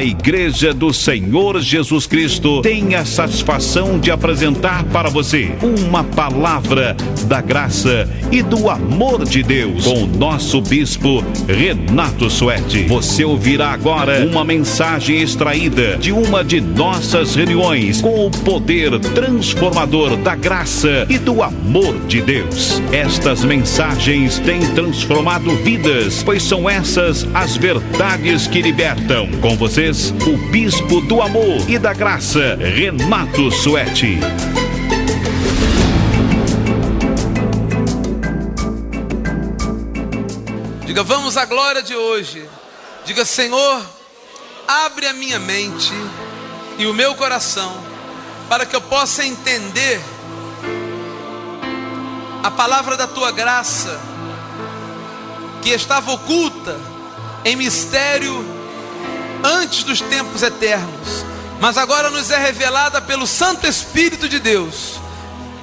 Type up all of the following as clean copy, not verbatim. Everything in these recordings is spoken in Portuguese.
A Igreja do Senhor Jesus Cristo tem a satisfação de apresentar para você uma palavra da graça e do amor de Deus com o nosso bispo Renato Suete. Você ouvirá agora uma mensagem extraída de uma de nossas reuniões com o poder transformador da graça e do amor de Deus. Estas mensagens têm transformado vidas, pois são essas as verdades que libertam. Com vocês, o bispo do amor e da graça, Renato Suete. Diga, vamos à glória de hoje. Diga, Senhor, abre a minha mente e o meu coração para que eu possa entender a palavra da tua graça, que estava oculta em mistério antes dos tempos eternos, mas agora nos é revelada pelo Santo Espírito de Deus.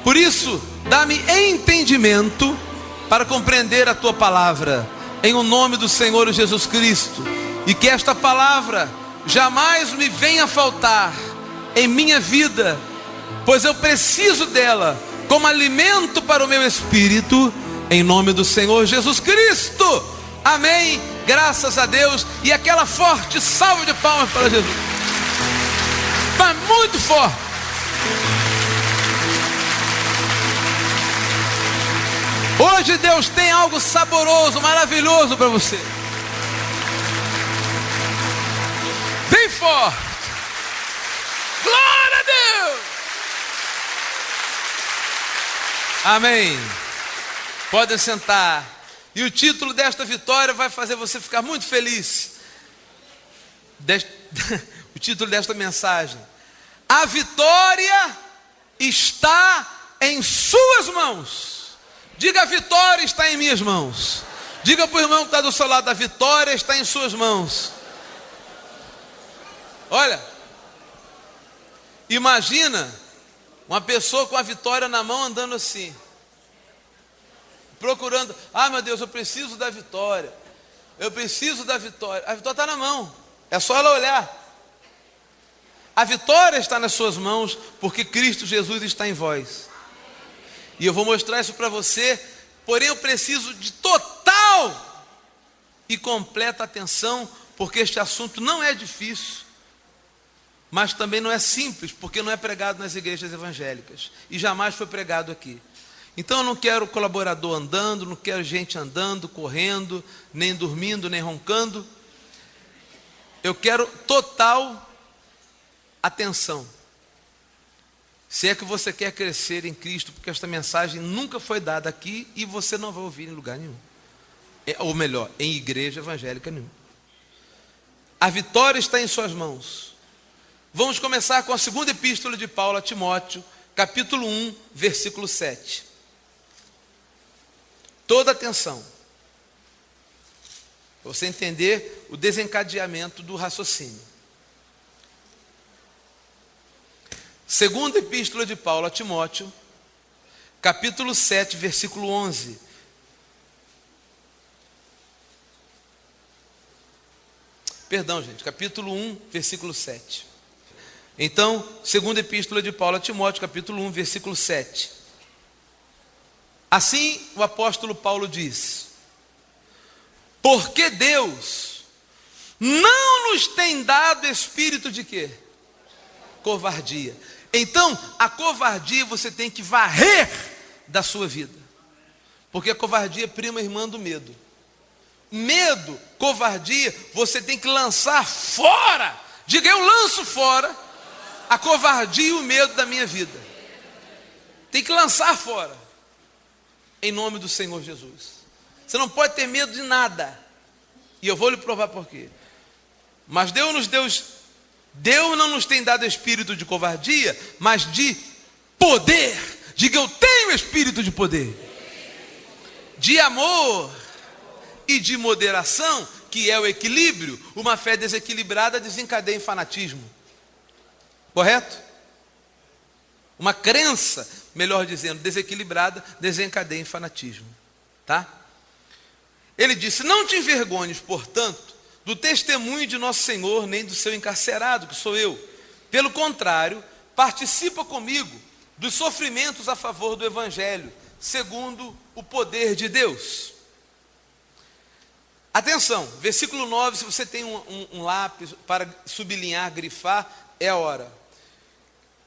Por isso, dá-me entendimento para compreender a tua palavra, em o nome do Senhor Jesus Cristo, e que esta palavra jamais me venha faltar em minha vida, pois eu preciso dela como alimento para o meu espírito, em nome do Senhor Jesus Cristo. Amém. Graças a Deus. E aquela forte salva de palmas para Jesus. Mas muito forte. Hoje Deus tem algo saboroso, maravilhoso para você. Bem forte. Glória a Deus. Amém. Podem sentar. E o título desta vitória vai fazer você ficar muito feliz. O título desta mensagem: a vitória está em suas mãos. Diga, a vitória está em minhas mãos. Diga para o irmão que está do seu lado: a vitória está em suas mãos. Olha, imagina uma pessoa com a vitória na mão andando assim, procurando. Ah, meu Deus, eu preciso da vitória. Eu preciso da vitória. A vitória está na mão. É só ela olhar. A vitória está nas suas mãos, porque Cristo Jesus está em vós. E eu vou mostrar isso para você. Porém, eu preciso de total e completa atenção, porque este assunto não é difícil, mas também não é simples, porque não é pregado nas igrejas evangélicas. E jamais foi pregado aqui. Então eu não quero colaborador andando, não quero gente andando, correndo, nem dormindo, nem roncando. Eu quero total atenção. Se é que você quer crescer em Cristo, porque esta mensagem nunca foi dada aqui e você não vai ouvir em lugar nenhum. Ou melhor, em igreja evangélica nenhuma. A vitória está em suas mãos. Vamos começar com a segunda epístola de Paulo a Timóteo, capítulo 1, versículo 7. Toda atenção, para você entender o desencadeamento do raciocínio. Segunda epístola de Paulo a Timóteo, capítulo 7, versículo 11. Perdão, gente, capítulo 1, versículo 7. Então, segunda epístola de Paulo a Timóteo, capítulo 1, versículo 7. Assim o apóstolo Paulo diz: porque Deus não nos tem dado espírito de quê? Covardia. Então, a covardia você tem que varrer da sua vida, porque a covardia é prima irmã do medo. Medo, covardia, você tem que lançar fora. Diga, eu lanço fora a covardia e o medo da minha vida. Tem que lançar fora, em nome do Senhor Jesus. Você não pode ter medo de nada, e eu vou lhe provar por quê. Mas Deus não nos tem dado espírito de covardia, mas de poder. Diga, eu tenho espírito de poder, de amor e de moderação, que é o equilíbrio. Uma fé desequilibrada desencadeia em fanatismo. Correto? Uma crença, melhor dizendo, desequilibrada, desencadeia em fanatismo. Tá? Ele disse: não te envergonhes, portanto, do testemunho de nosso Senhor, nem do seu encarcerado, que sou eu. Pelo contrário, participa comigo dos sofrimentos a favor do Evangelho, segundo o poder de Deus. Atenção, versículo 9, se você tem um lápis para sublinhar, grifar, é a hora.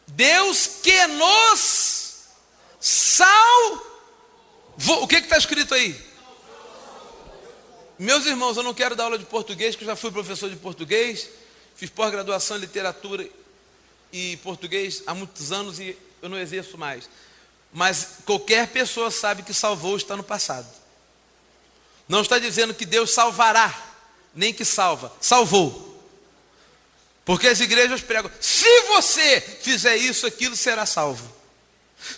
Deus que nos salvou. O que está escrito aí? Meus irmãos, eu não quero dar aula de português, porque eu já fui professor de português, fiz pós-graduação em literatura e português há muitos anos e eu não exerço mais. Mas qualquer pessoa sabe que salvou está no passado. Não está dizendo que Deus salvará, nem que salva, salvou. Porque as igrejas pregam, se você fizer isso, aquilo será salvo.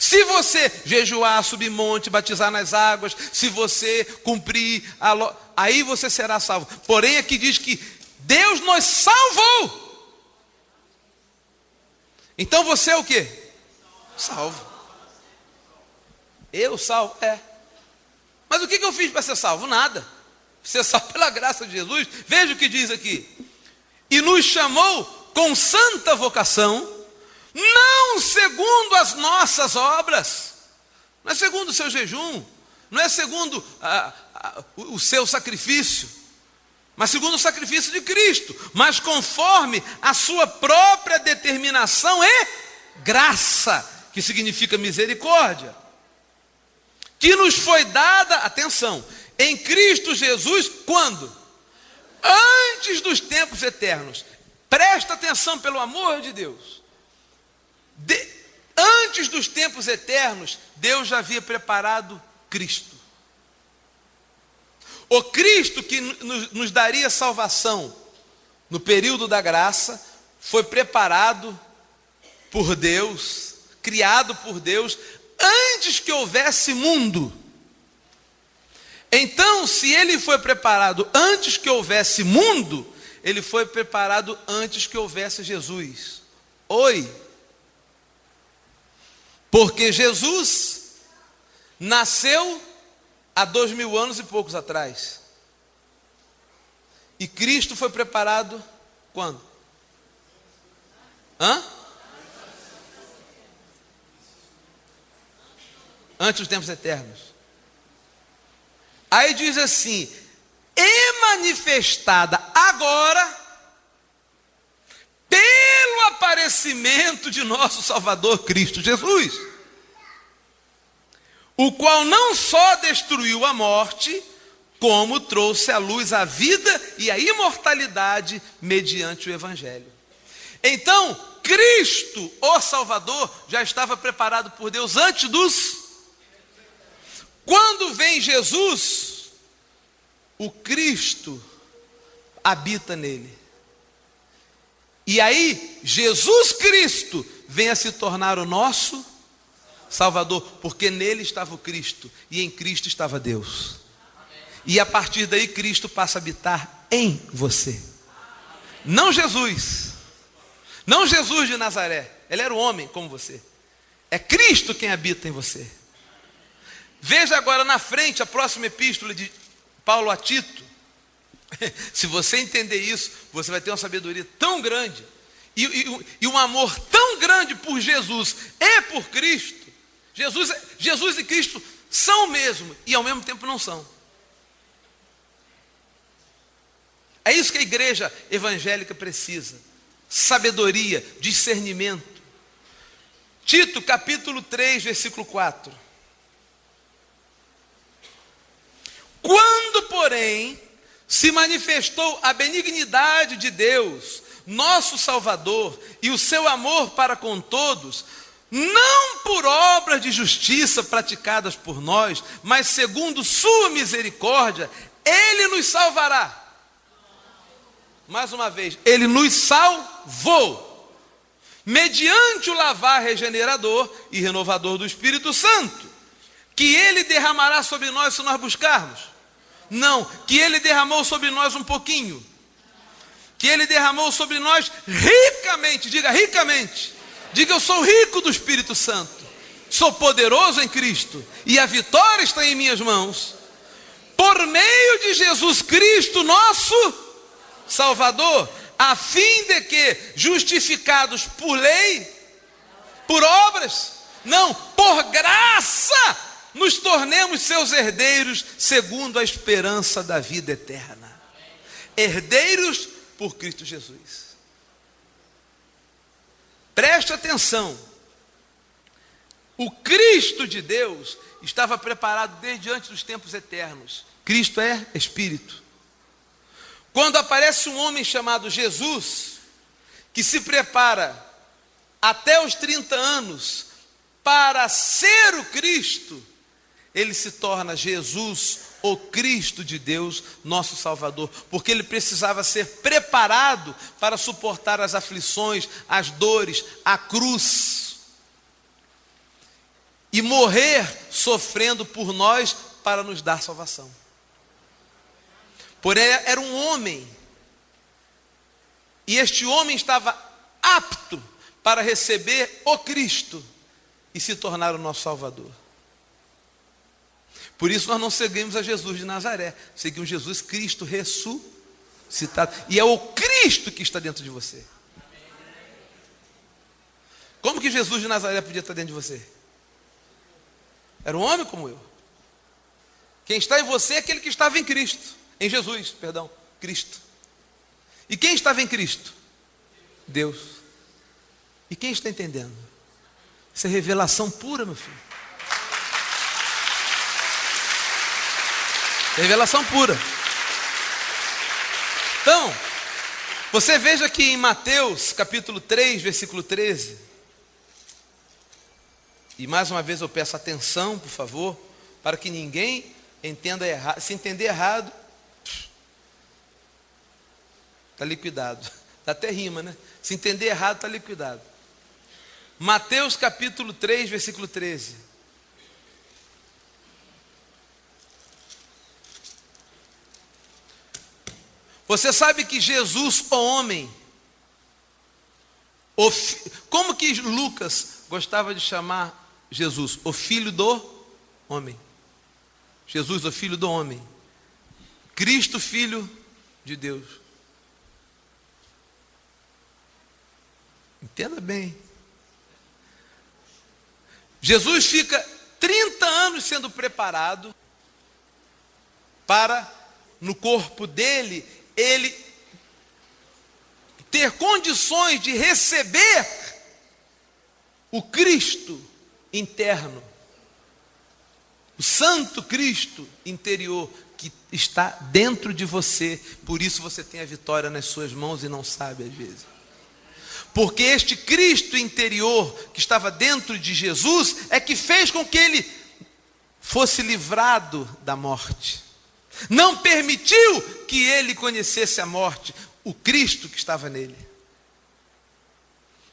Se você jejuar, subir monte, batizar nas águas, se você cumprir, aí você será salvo. Porém aqui diz que Deus nos salvou. Então você é o quê? Salvo. Eu salvo? É. Mas o que eu fiz para ser salvo? Nada. Ser salvo pela graça de Jesus. Veja o que diz aqui. E nos chamou com santa vocação, não segundo as nossas obras, não é segundo o seu jejum, não é segundo o seu sacrifício, mas segundo o sacrifício de Cristo, mas conforme a sua própria determinação e graça, que significa misericórdia, que nos foi dada, atenção, em Cristo Jesus, quando? Antes dos tempos eternos. Presta atenção, pelo amor de Deus. Antes dos tempos eternos, Deus já havia preparado Cristo. O Cristo que nos daria salvação no período da graça, foi preparado por Deus, criado por Deus, antes que houvesse mundo. Então, se ele foi preparado antes que houvesse mundo, ele foi preparado antes que houvesse Jesus. Oi! Porque Jesus nasceu há 2000 anos e poucos atrás. E Cristo foi preparado quando? Antes dos tempos eternos. Aí diz assim, é manifestada agora pelo aparecimento de nosso Salvador Cristo Jesus, o qual não só destruiu a morte, como trouxe à luz a vida e a imortalidade mediante o Evangelho. Então, Cristo, o Salvador, já estava preparado por Deus antes dos... Quando vem Jesus, o Cristo habita nele. E aí, Jesus Cristo vem a se tornar o nosso Salvador, porque nele estava o Cristo, e em Cristo estava Deus. E a partir daí, Cristo passa a habitar em você. Não Jesus. Não Jesus de Nazaré. Ele era um homem como você. É Cristo quem habita em você. Veja agora na frente a próxima epístola de Paulo a Tito. Se você entender isso, você vai ter uma sabedoria tão grande e um amor tão grande por Jesus e por Cristo. Jesus e Cristo são o mesmo e ao mesmo tempo não são. É isso que a igreja evangélica precisa: sabedoria, discernimento. Tito capítulo 3, versículo 4. Quando, porém, se manifestou a benignidade de Deus, nosso Salvador, e o seu amor para com todos, não por obras de justiça praticadas por nós, mas segundo sua misericórdia, Ele nos salvará. Mais uma vez, Ele nos salvou, mediante o lavar regenerador e renovador do Espírito Santo, que Ele derramará sobre nós se nós buscarmos. Não, que Ele derramou sobre nós um pouquinho, que Ele derramou sobre nós ricamente. Diga ricamente. Diga, eu sou rico do Espírito Santo, sou poderoso em Cristo, e a vitória está em minhas mãos, por meio de Jesus Cristo nosso Salvador, a fim de que, justificados por lei, por obras, não, por graça, nos tornemos seus herdeiros, segundo a esperança da vida eterna. Herdeiros por Cristo Jesus. Preste atenção. O Cristo de Deus estava preparado desde antes dos tempos eternos. Cristo é Espírito. Quando aparece um homem chamado Jesus, que se prepara até os 30 anos para ser o Cristo, ele se torna Jesus, o Cristo de Deus, nosso Salvador, porque ele precisava ser preparado para suportar as aflições, as dores, a cruz, e morrer sofrendo por nós para nos dar salvação. Porém, era um homem, e este homem estava apto para receber o Cristo e se tornar o nosso Salvador. Por isso nós não seguimos a Jesus de Nazaré, seguimos Jesus Cristo ressuscitado, e é o Cristo que está dentro de você. Como que Jesus de Nazaré podia estar dentro de você? Era um homem como eu. Quem está em você é aquele que estava em Cristo, em Jesus, perdão, Cristo. E quem estava em Cristo? Deus. E quem está entendendo? Isso é revelação pura, meu filho. Revelação pura. Então, você veja que em Mateus capítulo 3, versículo 13, e mais uma vez eu peço atenção, por favor, para que ninguém entenda errado. Se entender errado, está liquidado. Dá até rima, né? Se entender errado, está liquidado. Mateus capítulo 3, versículo 13. Você sabe que Jesus, o homem, como que Lucas gostava de chamar Jesus? O filho do homem. Jesus, o filho do homem. Cristo, filho de Deus. Entenda bem. Jesus fica 30 anos sendo preparado para, no corpo dele, ele ter condições de receber o Cristo interno, o Santo Cristo interior que está dentro de você. Por isso você tem a vitória nas suas mãos e não sabe às vezes. Porque este Cristo interior que estava dentro de Jesus é que fez com que ele fosse livrado da morte. Não permitiu que ele conhecesse a morte, o Cristo que estava nele.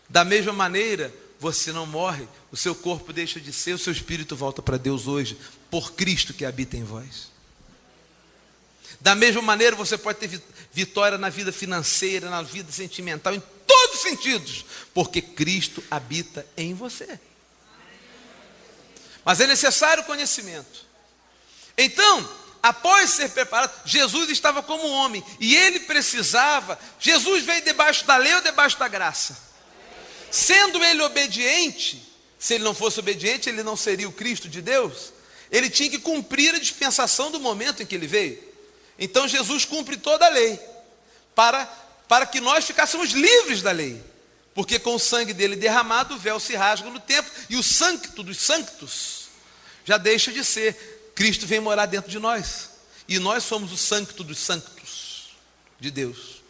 Da mesma maneira, você não morre, o seu corpo deixa de ser, o seu espírito volta para Deus hoje, por Cristo que habita em vós. Da mesma maneira, você pode ter vitória na vida financeira, na vida sentimental, em todos os sentidos, porque Cristo habita em você. Mas é necessário conhecimento. Então, após ser preparado, Jesus estava como homem, e ele precisava, Jesus veio debaixo da lei ou debaixo da graça? Sendo ele obediente, se ele não fosse obediente, ele não seria o Cristo de Deus, ele tinha que cumprir a dispensação do momento em que ele veio. Então Jesus cumpre toda a lei, para que nós ficássemos livres da lei, porque com o sangue dele derramado, o véu se rasga no templo, e o sancto dos sanctos já deixa de ser. Cristo vem morar dentro de nós, e nós somos o sancto dos sanctos de Deus.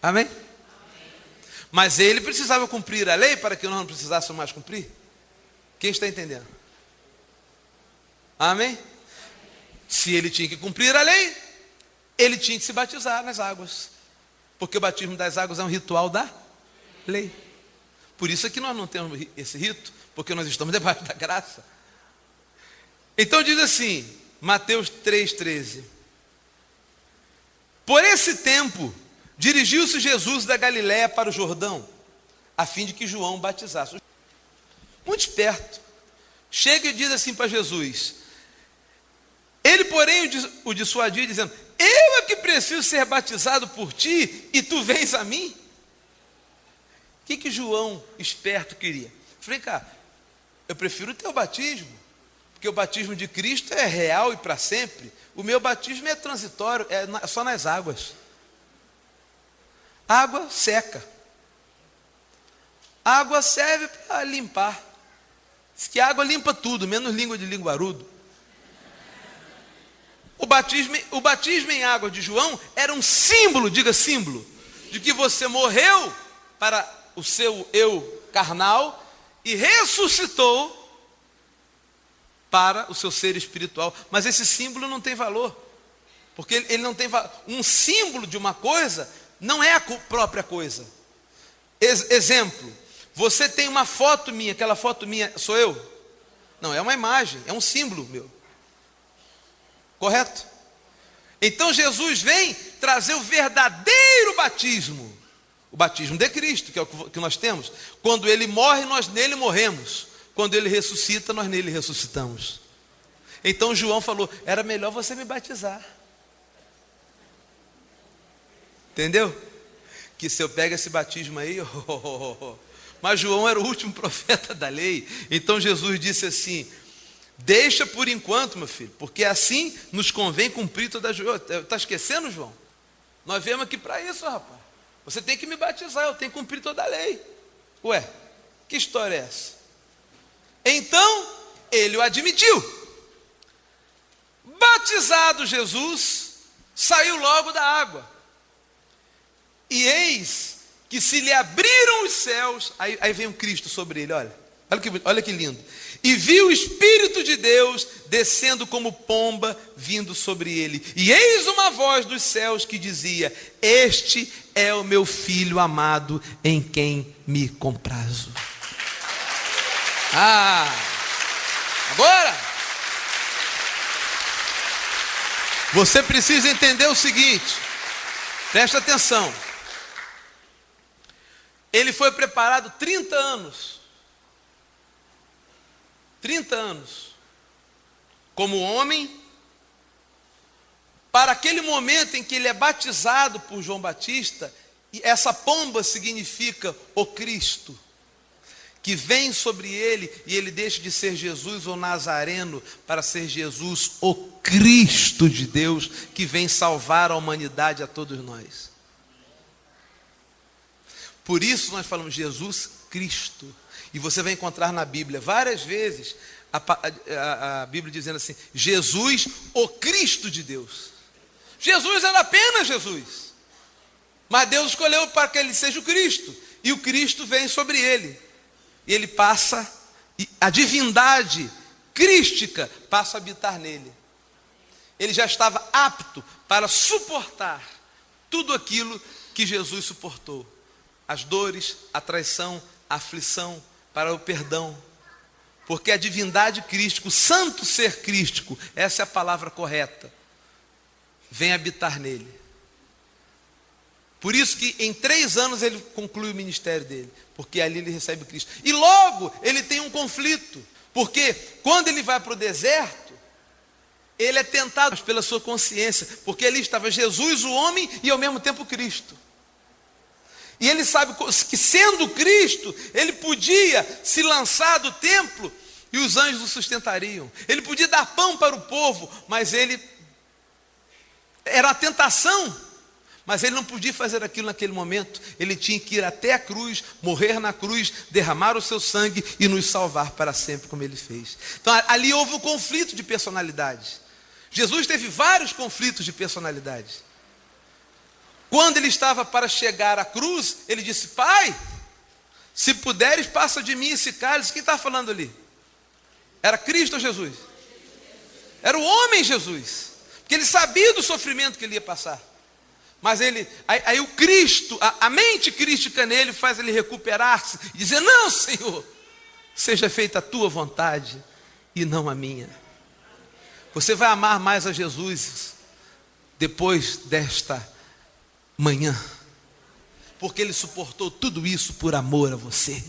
Amém? Mas ele precisava cumprir a lei para que nós não precisássemos mais cumprir. Quem está entendendo? Amém? Se ele tinha que cumprir a lei, ele tinha que se batizar nas águas, porque o batismo das águas é um ritual da lei. Por isso é que nós não temos esse rito, porque nós estamos debaixo da graça. Então diz assim, Mateus 3,13. Por esse tempo, dirigiu-se Jesus da Galiléia para o Jordão, a fim de que João batizasse. Muito esperto. Chega e diz assim para Jesus. Ele, porém, o dissuadiu, dizendo: eu é que preciso ser batizado por ti e tu vens a mim? O que João, esperto, queria? Falei, cara, eu prefiro o teu batismo, porque o batismo de Cristo é real e para sempre. O meu batismo é transitório, é só nas águas. Água seca. Água serve para limpar. Diz que a água limpa tudo, menos língua de linguarudo. O batismo em água de João era um símbolo, diga símbolo, de que você morreu para o seu eu carnal e ressuscitou para o seu ser espiritual. Mas esse símbolo não tem valor, porque ele não tem valor. Um símbolo de uma coisa não é a própria coisa. Exemplo, você tem uma foto minha, aquela foto minha sou eu? Não, é uma imagem, é um símbolo meu. Correto? Então Jesus vem trazer o verdadeiro batismo, o batismo de Cristo, que é o que nós temos. Quando Ele morre, nós nele morremos. Quando Ele ressuscita, nós nele ressuscitamos. Então João falou, era melhor você me batizar. Entendeu? Que se eu pego esse batismo aí, Mas João era o último profeta da lei. Então Jesus disse assim, deixa por enquanto, meu filho, porque assim nos convém cumprir toda a... Está esquecendo, João? Nós viemos aqui para isso, rapaz. Você tem que me batizar, eu tenho que cumprir toda a lei. Ué, que história é essa? Então, ele o admitiu. Batizado Jesus, saiu logo da água. E eis que se lhe abriram os céus, aí vem o Cristo sobre ele, olha que lindo. E viu o Espírito de Deus descendo como pomba, vindo sobre ele. E eis uma voz dos céus que dizia, este é o meu Filho amado, em quem me comprazo. Agora, você precisa entender o seguinte, presta atenção. Ele foi preparado 30 anos. 30 anos. Como homem. Para aquele momento em que ele é batizado por João Batista. E essa pomba significa o Cristo. Que vem sobre ele e ele deixa de ser Jesus o Nazareno. Para ser Jesus o Cristo de Deus. Que vem salvar a humanidade a todos nós. Por isso nós falamos Jesus Cristo. E você vai encontrar na Bíblia várias vezes a Bíblia dizendo assim, Jesus, o Cristo de Deus. Jesus era apenas Jesus. Mas Deus escolheu para que ele seja o Cristo. E o Cristo vem sobre ele. E ele passa, a divindade crística passa a habitar nele. Ele já estava apto para suportar tudo aquilo que Jesus suportou. As dores, a traição, a aflição, para o perdão. Porque a divindade crística, o santo ser crístico, essa é a palavra correta, vem habitar nele. Por isso que em 3 anos ele conclui o ministério dele, porque ali ele recebe Cristo. E logo ele tem um conflito, porque quando ele vai para o deserto, ele é tentado pela sua consciência, porque ali estava Jesus, o homem, e ao mesmo tempo Cristo. E ele sabe que sendo Cristo, ele podia se lançar do templo e os anjos o sustentariam. Ele podia dar pão para o povo, mas ele era a tentação. Mas ele não podia fazer aquilo naquele momento. Ele tinha que ir até a cruz, morrer na cruz, derramar o seu sangue e nos salvar para sempre, como ele fez. Então ali houve um conflito de personalidades. Jesus teve vários conflitos de personalidades. Quando ele estava para chegar à cruz, ele disse, Pai, se puderes, passa de mim esse cálice. Quem está falando ali? Era Cristo ou Jesus? Era o homem Jesus. Porque ele sabia do sofrimento que ele ia passar. Mas aí o Cristo, a mente crística nele faz ele recuperar-se e dizer, não, Senhor, seja feita a tua vontade e não a minha. Você vai amar mais a Jesus depois desta manhã, porque ele suportou tudo isso por amor a você.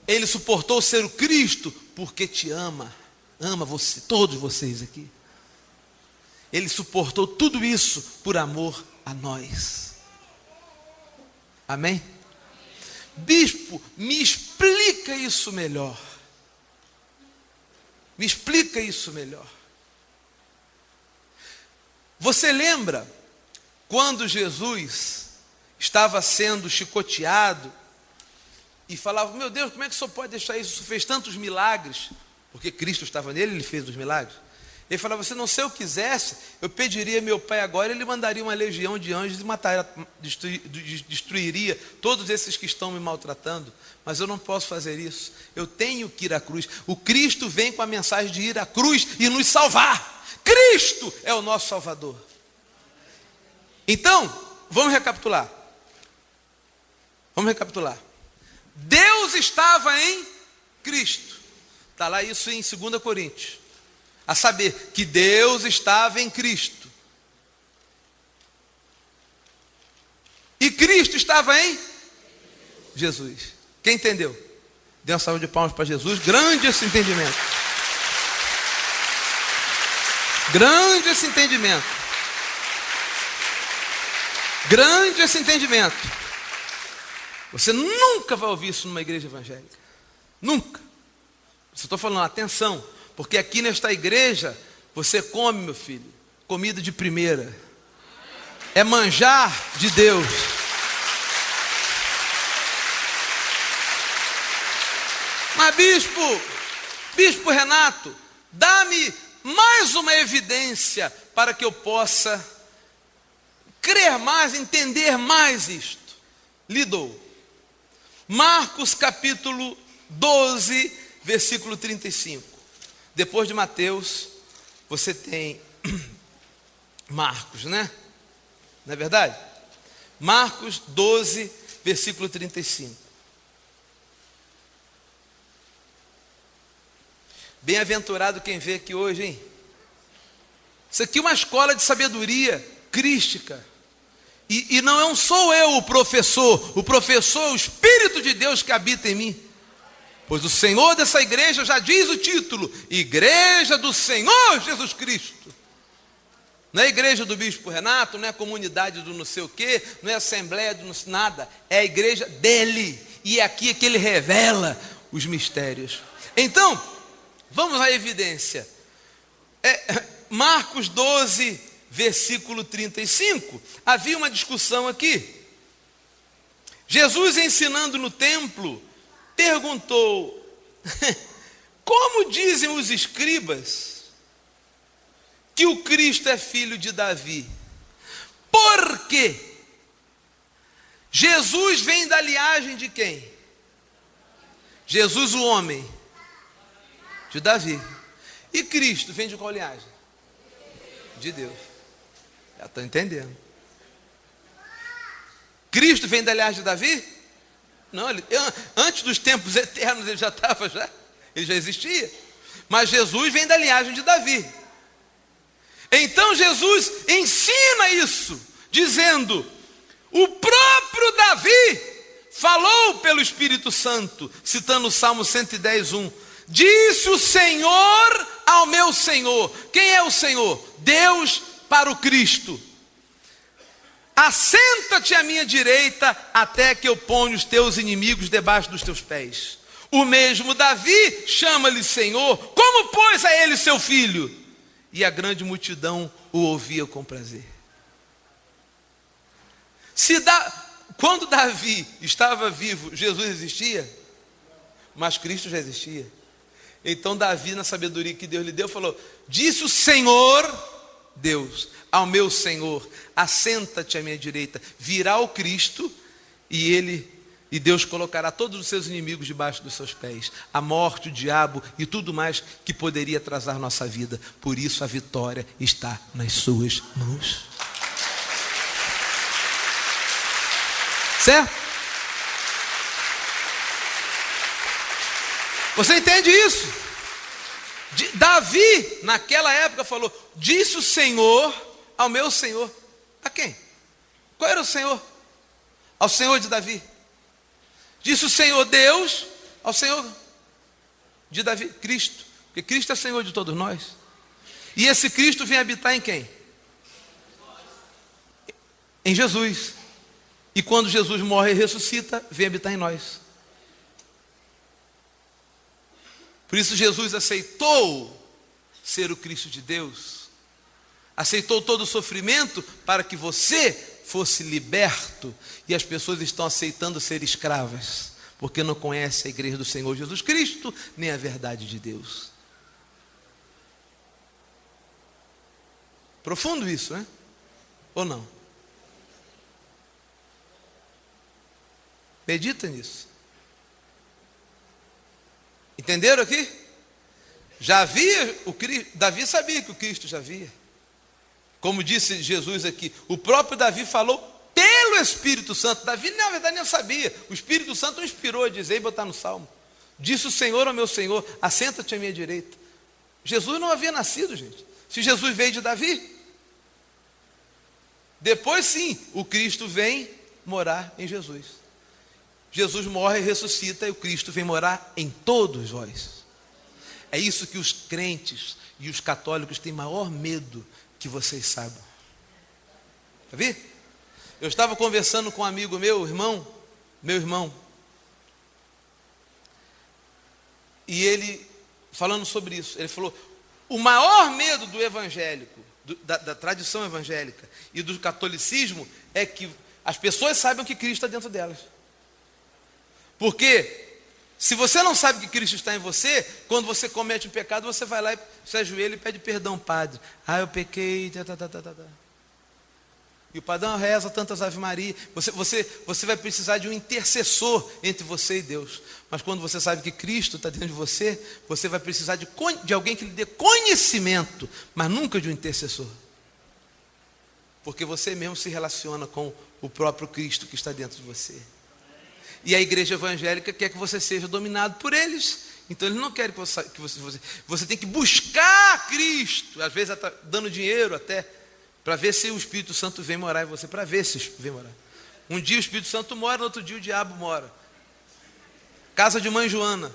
Ele suportou ser o Cristo porque te ama você, todos vocês aqui. Ele suportou tudo isso por amor a nós. Amém? Bispo, me explica isso melhor. Me explica isso melhor. Você lembra quando Jesus estava sendo chicoteado e falava: meu Deus, como é que o senhor pode deixar isso? O senhor fez tantos milagres. Porque Cristo estava nele, ele fez os milagres. Ele falava: se não se eu quisesse, eu pediria a meu pai agora, ele mandaria uma legião de anjos e destruiria todos esses que estão me maltratando. Mas eu não posso fazer isso. Eu tenho que ir à cruz. O Cristo vem com a mensagem de ir à cruz e nos salvar. Cristo é o nosso Salvador. Então, vamos recapitular. Vamos recapitular. Deus estava em Cristo. Está lá isso em 2 Coríntios. A saber, que Deus estava em Cristo. E Cristo estava em Jesus. Quem entendeu? Dê uma salva de palmas para Jesus. Grande esse entendimento. Grande esse entendimento. Grande esse entendimento. Você nunca vai ouvir isso numa igreja evangélica. Nunca. Só estou falando, atenção. Porque aqui nesta igreja, você come, meu filho, comida de primeira. É manjar de Deus. Mas bispo Renato, dá-me mais uma evidência para que eu possa crer mais, entender mais isto. Lhe dou. Marcos capítulo 12, versículo 35. Depois de Mateus, você tem Marcos, né? Não é verdade? Marcos 12, versículo 35. Bem-aventurado quem vê aqui hoje, hein? Isso aqui é uma escola de sabedoria crística. E não sou eu o professor é o Espírito de Deus que habita em mim. Pois o Senhor dessa igreja já diz o título: Igreja do Senhor Jesus Cristo. Não é a igreja do bispo Renato, não é a comunidade do não sei o quê, não é a assembleia do não sei nada. É a igreja dele. E é aqui que ele revela os mistérios. Então, vamos à evidência. Marcos 12, versículo 35. Havia uma discussão aqui. Jesus, ensinando no templo, perguntou: como dizem os escribas que o Cristo é filho de Davi? Por quê? Jesus vem da linhagem de quem? Jesus, o homem, de Davi. E Cristo vem de qual linhagem? De Deus. Já estão entendendo. Cristo vem da linhagem de Davi? Não, antes dos tempos eternos ele já estava, ele já existia. Mas Jesus vem da linhagem de Davi. Então Jesus ensina isso, dizendo: o próprio Davi falou pelo Espírito Santo, citando o Salmo 110:1. Disse o Senhor ao meu Senhor. Quem é o Senhor? Deus para o Cristo. Assenta-te à minha direita, até que eu ponha os teus inimigos debaixo dos teus pés. O mesmo Davi chama-lhe Senhor, como pôs a ele seu filho? E a grande multidão o ouvia com prazer. Quando Davi estava vivo, Jesus existia? Mas Cristo já existia. Então Davi, na sabedoria que Deus lhe deu, falou: disse o Senhor Deus ao meu Senhor: assenta-te à minha direita. Virá o Cristo e Deus colocará todos os seus inimigos debaixo dos seus pés. A morte, o diabo e tudo mais que poderia atrasar nossa vida. Por isso a vitória está nas suas mãos. Certo? Você entende isso? Davi, naquela época, falou: disse o Senhor ao meu Senhor. A quem? Qual era o Senhor? Ao Senhor de Davi. Disse o Senhor Deus ao Senhor de Davi, Cristo. Porque Cristo é Senhor de todos nós. E esse Cristo vem habitar em quem? em Jesus. E quando Jesus morre e ressuscita, vem habitar em nós. Por isso Jesus aceitou ser o Cristo de Deus. Aceitou todo o sofrimento para que você fosse liberto. E as pessoas estão aceitando ser escravas, porque não conhecem a igreja do Senhor Jesus Cristo, nem a verdade de Deus. Profundo isso, né? Ou não? Medita nisso. Entenderam aqui? Já havia o Cristo. Davi sabia que o Cristo já havia. Como disse Jesus aqui, o próprio Davi falou pelo Espírito Santo. Davi, na verdade, nem sabia. O Espírito Santo o inspirou a dizer e botar no Salmo. Disse o Senhor ao meu Senhor, assenta-te à minha direita. Jesus não havia nascido, gente. Se Jesus veio de Davi, depois sim, o Cristo vem morar em Jesus. Jesus morre e ressuscita e o Cristo vem morar em todos vós. É isso que os crentes e os católicos têm maior medo que vocês saibam. Tá vendo? Eu estava conversando com um amigo meu irmão, e ele falando sobre isso, ele falou: o maior medo do evangélico, da tradição evangélica e do catolicismo é que as pessoas saibam que Cristo está dentro delas. Porque se você não sabe que Cristo está em você, quando você comete um pecado, você vai lá e se ajoelha e pede perdão, padre. Eu pequei, E o padrão reza tantas Ave Maria. Você vai precisar de um intercessor entre você e Deus. Mas quando você sabe que Cristo está dentro de você, você vai precisar de alguém que lhe dê conhecimento, mas nunca de um intercessor. Porque você mesmo se relaciona com o próprio Cristo que está dentro de você. E a igreja evangélica quer que você seja dominado por eles. Então eles não querem que você tem que buscar Cristo. Às vezes até dando dinheiro até, para ver se o Espírito Santo vem morar em você. Para ver se vem morar. Um dia o Espírito Santo mora, no outro dia o diabo mora. Casa de mãe Joana.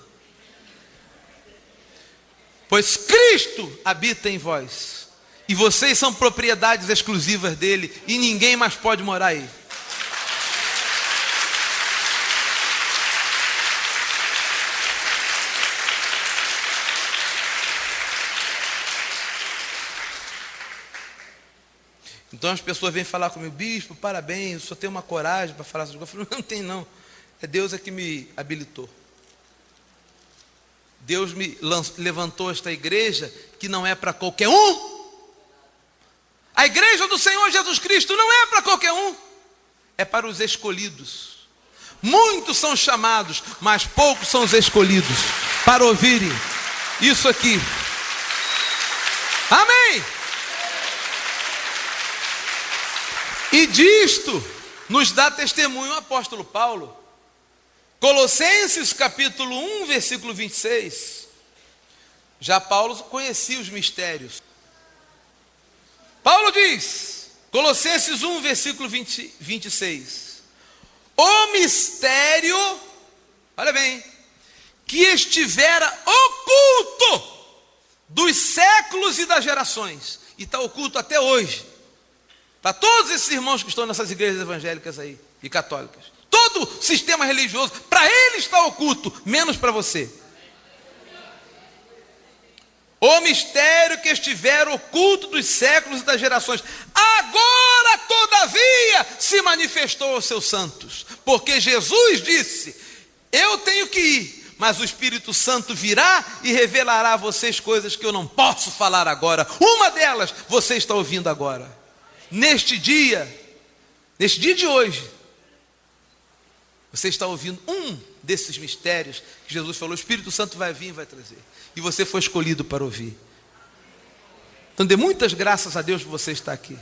Pois Cristo habita em vós. E vocês são propriedades exclusivas dele. E ninguém mais pode morar aí. Então as pessoas vêm falar comigo: bispo, parabéns, o senhor tem uma coragem para falar essas coisas. Eu falo: não tem não, é Deus que me habilitou. Deus me levantou esta igreja que não é para qualquer um. A igreja do Senhor Jesus Cristo não é para qualquer um, é para os escolhidos. Muitos são chamados, mas poucos são os escolhidos para ouvirem isso aqui. Amém. E disto nos dá testemunho o apóstolo Paulo. Colossenses capítulo 1, versículo 26. Já Paulo conhecia os mistérios. Paulo diz, Colossenses 1, versículo 26. O mistério, olha bem, que estivera oculto dos séculos e das gerações. E está oculto até hoje. Para todos esses irmãos que estão nessas igrejas evangélicas aí e católicas. Todo sistema religioso, para ele está oculto, menos para você. O mistério que estiver oculto dos séculos e das gerações, agora todavia se manifestou aos seus santos. Porque Jesus disse: eu tenho que ir, mas o Espírito Santo virá e revelará a vocês coisas que eu não posso falar agora. Uma delas você está ouvindo agora. Neste dia de hoje, você está ouvindo um desses mistérios que Jesus falou: o Espírito Santo vai vir e vai trazer. E você foi escolhido para ouvir. Então dê muitas graças a Deus por você estar aqui.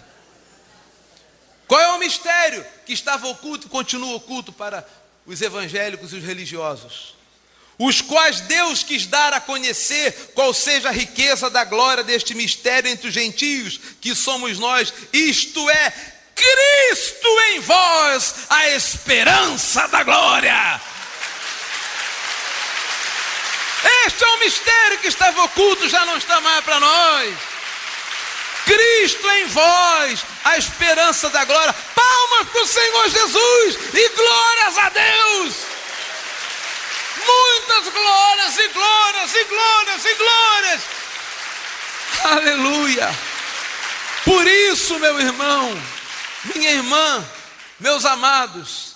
Qual é o mistério que estava oculto e continua oculto para os evangélicos e os religiosos? Os quais Deus quis dar a conhecer qual seja a riqueza da glória deste mistério entre os gentios, que somos nós, isto é, Cristo em vós, a esperança da glória. Este é um mistério que estava oculto, já não está mais para nós. Cristo em vós, a esperança da glória. Palmas para o Senhor Jesus e glórias a Deus. Muitas glórias e glórias e glórias e glórias. Aleluia. Por isso, meu irmão, minha irmã, meus amados,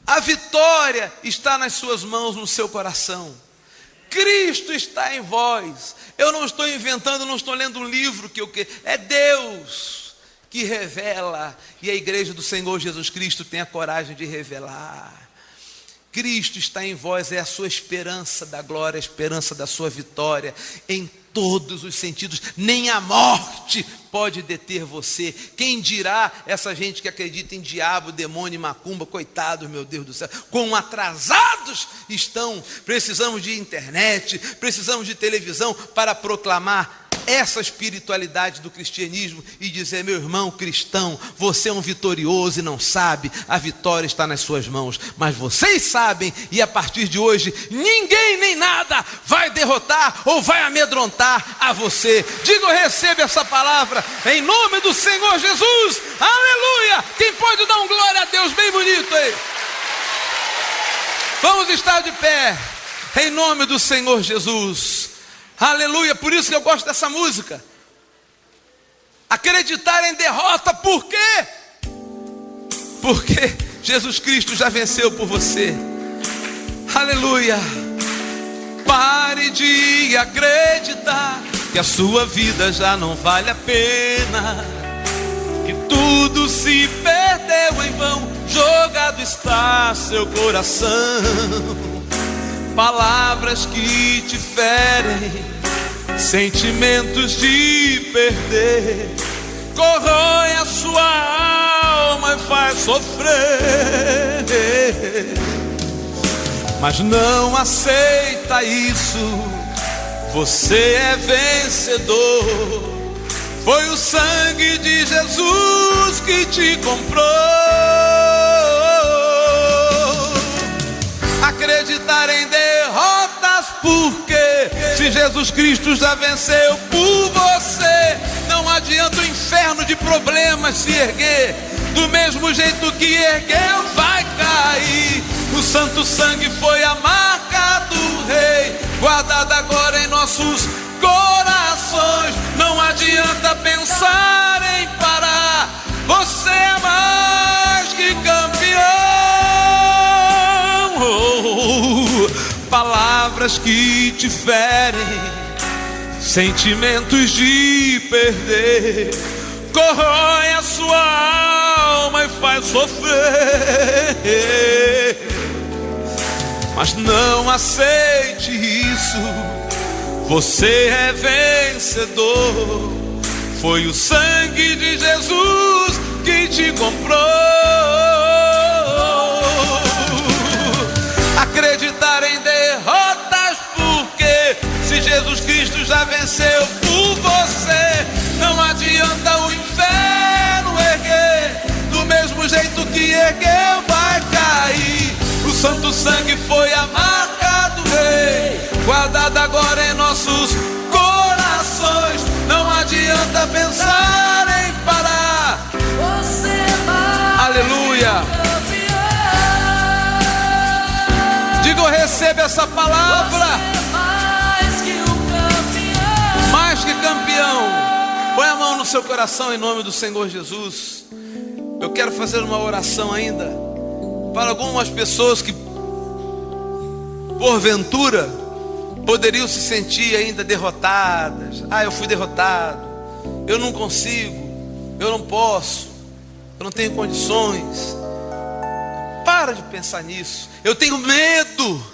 a vitória está nas suas mãos, no seu coração. Cristo está em vós. Eu não estou inventando, não estou lendo um livro que eu quero. É Deus que revela. E a igreja do Senhor Jesus Cristo tem a coragem de revelar. Cristo está em vós, é a sua esperança da glória, a esperança da sua vitória, em todos os sentidos. Nem a morte pode deter você. Quem dirá essa gente que acredita em diabo, demônio e macumba? Coitados, meu Deus do céu, quão atrasados estão. Precisamos de internet, precisamos de televisão para proclamar essa espiritualidade do cristianismo e dizer: meu irmão cristão, você é um vitorioso e não sabe, a vitória está nas suas mãos, mas vocês sabem, e a partir de hoje ninguém nem nada vai derrotar ou vai amedrontar a você. Diga: eu recebo essa palavra em nome do Senhor Jesus. Aleluia. Quem pode dar um glória a Deus bem bonito aí? Vamos estar de pé em nome do Senhor Jesus. Aleluia. Por isso que eu gosto dessa música. Acreditar em derrota. Por quê? Porque Jesus Cristo já venceu por você. Aleluia. Pare de acreditar que a sua vida já não vale a pena, que tudo se perdeu em vão, jogado está seu coração. Palavras que te ferem, sentimentos de perder, corrói a sua alma e faz sofrer. Mas não aceita isso, você é vencedor. Foi o sangue de Jesus que te comprou. Acreditar em derrotas, porque se Jesus Cristo já venceu por você, não adianta o inferno de problemas se erguer. Do mesmo jeito que ergueu, vai cair. O santo sangue foi a marca do rei, guardada agora em nossos corações. Não adianta pensar em parar, você é mais que campeão. Palavras que te ferem, sentimentos de perder, corrói a sua alma e faz sofrer. Mas não aceite isso, você é vencedor. Foi o sangue de Jesus que te comprou. Acreditar em derrotas, porque se Jesus Cristo já venceu por você, não adianta o inferno erguer. Do mesmo jeito que ergueu, vai cair. O santo sangue foi a marca do rei, guardada agora em nossos corações. Não adianta pensar em parar. Você é mais. Aleluia. Diga: eu recebo essa palavra. Você é mais que um campeão. Mais que campeão. Põe a mão no seu coração em nome do Senhor Jesus. Eu quero fazer uma oração ainda para algumas pessoas que porventura poderiam se sentir ainda derrotadas. Ah, eu fui derrotado, eu não consigo, eu não posso, eu não tenho condições. Para de pensar nisso. Eu tenho medo.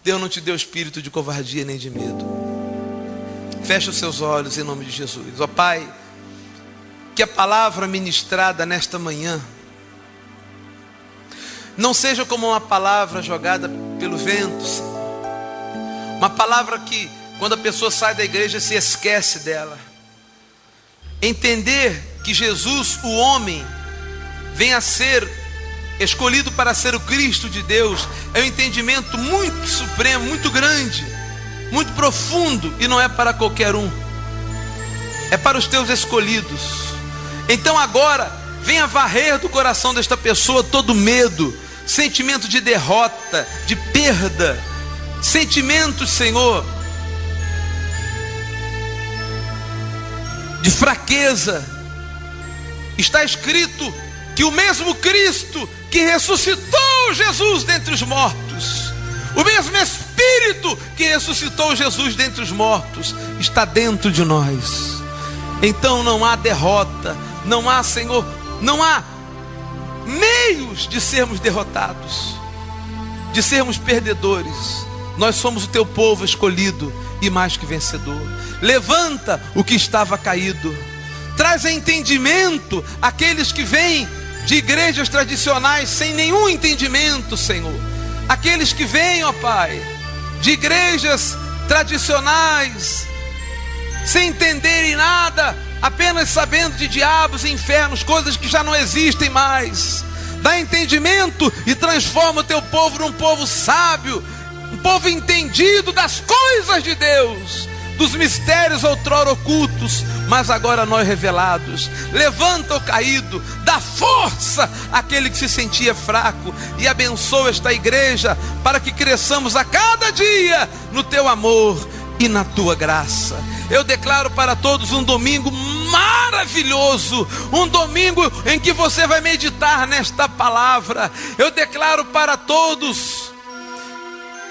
Deus não te deu espírito de covardia nem de medo. Feche os seus olhos em nome de Jesus. Ó Pai, que a palavra ministrada nesta manhã não seja como uma palavra jogada pelo vento, Senhor. Uma palavra que, quando a pessoa sai da igreja, se esquece dela. Entender que Jesus, o homem, vem a ser escolhido para ser o Cristo de Deus, é um entendimento muito supremo, muito grande, muito profundo, e não é para qualquer um. é para os teus escolhidos. Então agora, venha varrer do coração desta pessoa todo medo, sentimento de derrota, de perda, sentimentos, Senhor, de fraqueza. Está escrito que o mesmo Cristo que ressuscitou Jesus dentre os mortos, o mesmo Espírito que ressuscitou Jesus dentre os mortos, está dentro de nós. Então não há derrota, não há, Senhor, não há meios de sermos derrotados, de sermos perdedores. Nós somos o teu povo escolhido e mais que vencedor. Levanta o que estava caído, traz entendimento àqueles que vêm de igrejas tradicionais sem nenhum entendimento, Senhor. Aqueles que vêm, ó Pai, de igrejas tradicionais sem entenderem nada, apenas sabendo de diabos e infernos, coisas que já não existem mais. Dá entendimento e transforma o teu povo num povo sábio, um povo entendido das coisas de Deus, dos mistérios outrora ocultos, mas agora nós revelados. Levanta o caído, dá força àquele que se sentia fraco, e abençoa esta igreja para que cresçamos a cada dia no teu amor e na tua graça. Eu declaro para todos um domingo maravilhoso, um domingo em que você vai meditar nesta palavra. Eu declaro para todos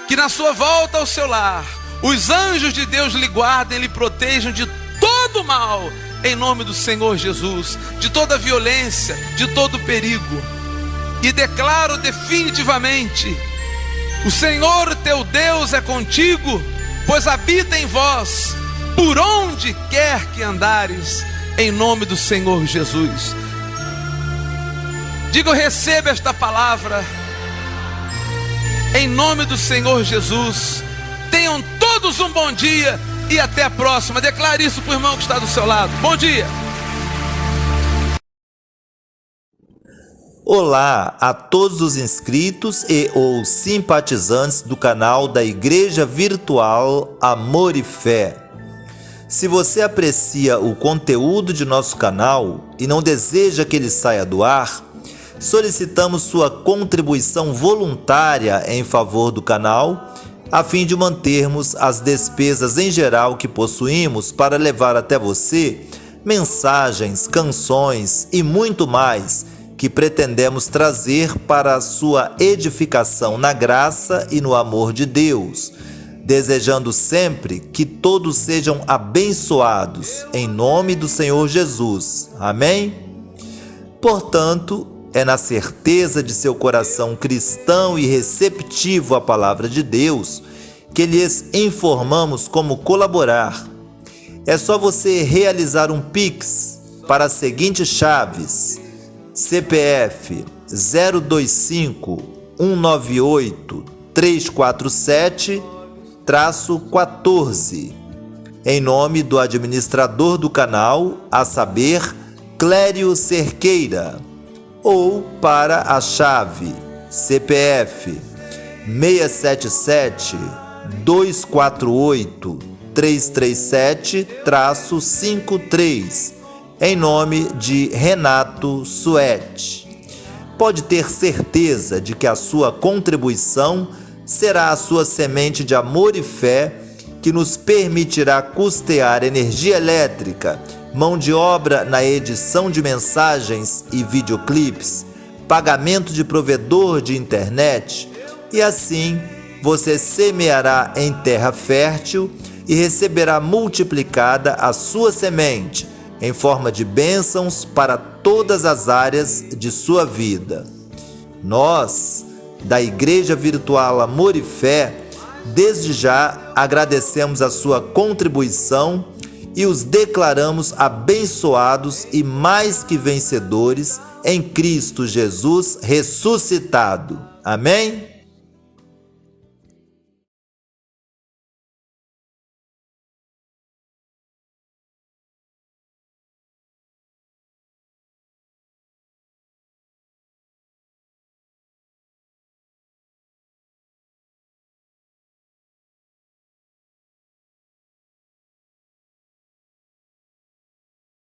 que na sua volta ao seu lar, os anjos de Deus lhe guardem, lhe protejam de todo mal, em nome do Senhor Jesus, de toda violência, de todo perigo. E declaro definitivamente: o Senhor teu Deus é contigo, pois habita em vós, por onde quer que andares, em nome do Senhor Jesus. Diga: eu recebo esta palavra, em nome do Senhor Jesus. Tenham todos um bom dia e até a próxima. Declare isso para o irmão que está do seu lado. Bom dia. Olá a todos os inscritos e ou simpatizantes do canal da Igreja Virtual Amor e Fé. Se você aprecia o conteúdo de nosso canal e não deseja que ele saia do ar, solicitamos sua contribuição voluntária em favor do canal, a fim de mantermos as despesas em geral que possuímos para levar até você mensagens, canções e muito mais que pretendemos trazer para a sua edificação na graça e no amor de Deus, desejando sempre que todos sejam abençoados em nome do Senhor Jesus. Amém? Portanto, é na certeza de seu coração cristão e receptivo à palavra de Deus que lhes informamos como colaborar. É só você realizar um Pix para as seguintes chaves: CPF 025 198 347-14, em nome do administrador do canal, a saber, Clério Cerqueira, ou para a chave CPF 677-248-337-53, em nome de Renato Suete. Pode ter certeza de que a sua contribuição será a sua semente de amor e fé que nos permitirá custear energia elétrica, mão de obra na edição de mensagens e videoclipes, pagamento de provedor de internet, e assim você semeará em terra fértil e receberá multiplicada a sua semente, em forma de bênçãos para todas as áreas de sua vida. Nós, da Igreja Virtual Amor e Fé, desde já agradecemos a sua contribuição e os declaramos abençoados e mais que vencedores em Cristo Jesus ressuscitado. Amém?